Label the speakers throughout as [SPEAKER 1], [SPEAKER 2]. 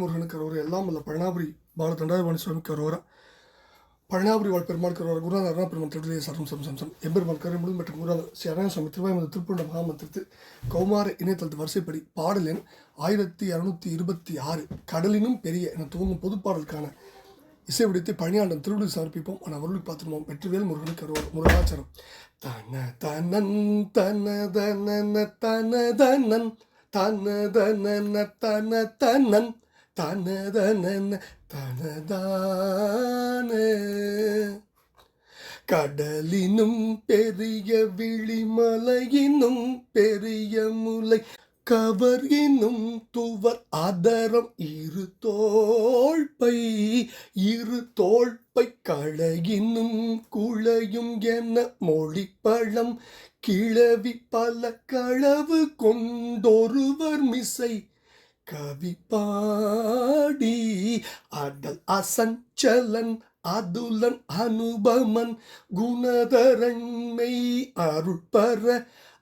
[SPEAKER 1] முருகனுக்கு அரோரா, எல்லாம் வல்ல பழனாபுரி பால தண்டாயுதபாணி சுவாமிக்கு அரோரா, பழனாபுரி வாழ் பெருமாளுக்கு அரோரா, குருநாதர் அருணா பெருமாள் திருடலே சரம் சம் சம் சம் எம்பெருமாள் கருமுடன் மற்றும் குருநாதர் ஸ்ரீ அரண சுவாமி திருவாயுமது திருப்பூண்ட மகாமந்திரத்து கௌமார இணையதளத்து வரிசைப்படி பாடல் எண் 1626 கடலினும் பெரிய என துவங்கும் பொதுப்பாடலுக்கான இசை விடுத்து பழனியாண்டன் திருவிழி சமர்ப்பிப்போம். ஆனால் அவர்களுக்கு பார்த்துருவோம். வெற்றிவேல் முருகனுக்கு அரோரா. முருகாச்சரம் தன தனன் தன தனன தன தனன் தன தனன தன தனன் தனதன தனதான கடலினும் பெரிய விழிமலையினும் பெரிய முலை கவர்கினும் துவர் அதரம் இரு தோள்பை களையினும் குழையும் என மொழிப்பழம் கிளவி பல களவு கொண்டொருவர் மிசை கவி பாடி அடல் அசஞ்சலன் அதுலன் அனுபமன் குணதரண்மை அருள்பர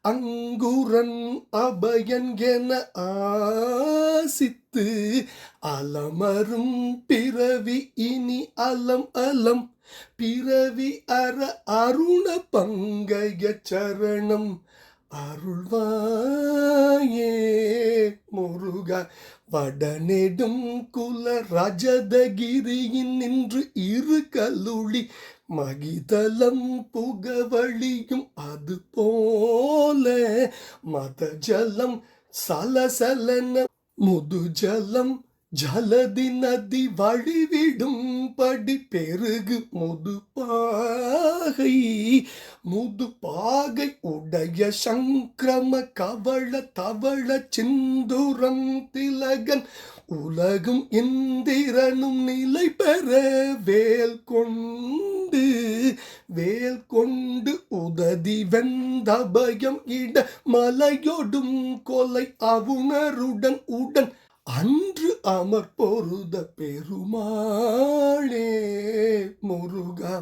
[SPEAKER 1] அங்குரன் அபயன் என ஆசித்து அலமரும் பிறவி இனி அலம் அலம் பிறவி அற அருண பங்கய சரணம் அருள்வாயே முருகா. வடநெடும் குல ரஜதகிரியின் நின்று இரு கலுளி மகிதலம் புகவழியும் அது போல மதஜலம் சலசலன முதுஜலம் ஜலதி நதி வழிவிடும் படி பெருகு முதுபாகை உடைய சங்கிரம கவள தவள சிந்துரம் திலகன் உலகும் இந்திரனும் நிலை பெற வேல் கொண்டு உததி வெந்தபயம் இட மலையொடும் கொலை அவுணருடன் உடன் அன்று அமர் பொருத பெருமாளே முருகா.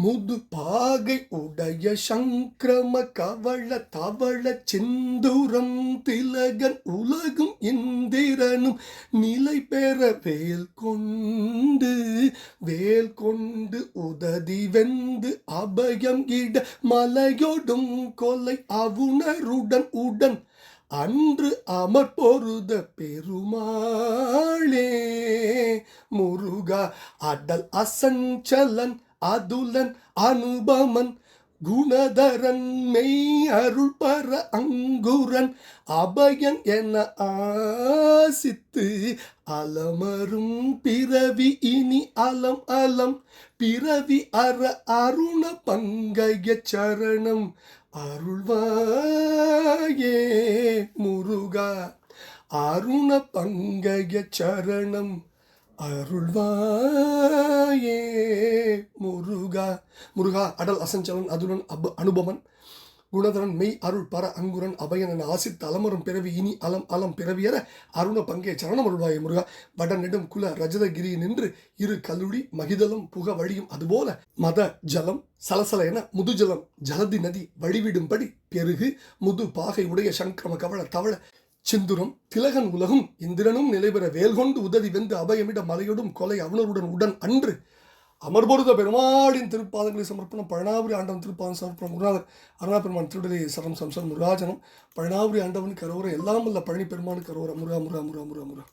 [SPEAKER 1] முதுபாகை உடைய சங்கிரம கவள தவள சிந்துரம் திலகன் உலகும் இந்திரனும் நிலை பெற வேல் கொண்டு உததி வெந்து அபயம் இட மலையொடும் கொலை அவுணருடன் உடன் அன்று அமர் பொருத பெருமாளே முருகா. அடல் அசஞ்சலன் அதுலன் அனுபமன் குணதரன் மெய் அருள் பர அங்குரன் அபயன் என ஆசித்து அலமரும் பிறவி இனி அலம் அலம் பிறவி அற அருண பங்கய சரணம் அருள்வாயே முருகா. அருண பங்கய சரணம் அருள்வாயே முருகா. முருகா அடல் அசஞ்சலன் அதுடன் அனுபவன் குணதரன் மெய் அருள் பர அங்குரன் அபயன் என ஆசித்து அலமரும் பிறவி இனி அலம் அலம் பிறவியற அருண பங்கே சரணம் அருள்வாயே முருகா. வடநெடும் குல ரஜதகிரி நின்று இரு கலுடி மகிதலம் புக வழியும் அதுபோல மத ஜலம் சலசல என முதுஜலம் ஜலதி நதி வழிவிடும்படி பெருகு முது பாகை உடைய சங்கிரம கவள தவள சிந்துரம் திலகன் உலகும் இந்திரனும் நிலைபெற வேல்கொண்டு உதவி வெந்து அபயமிட மலையோடும் கொலை அவனருடன் உடன் அன்று அமர்பொருத பெருமாளின் திருப்பாதங்களை சமர்ப்பணம். பழனாபுரி ஆண்டவன் திருப்பாதம் சமர்ப்பணம். குருநாதர் அருணா பெருமான் திருடலே சரம் சம்சம் முருகாஜனம். பழனாபுரி ஆண்டவனுக்கு அரோரா, எல்லாம் வல்ல பழனி பெருமானுக்கு அரோரா. முருகா முருகா முருகா முருகா முருகா.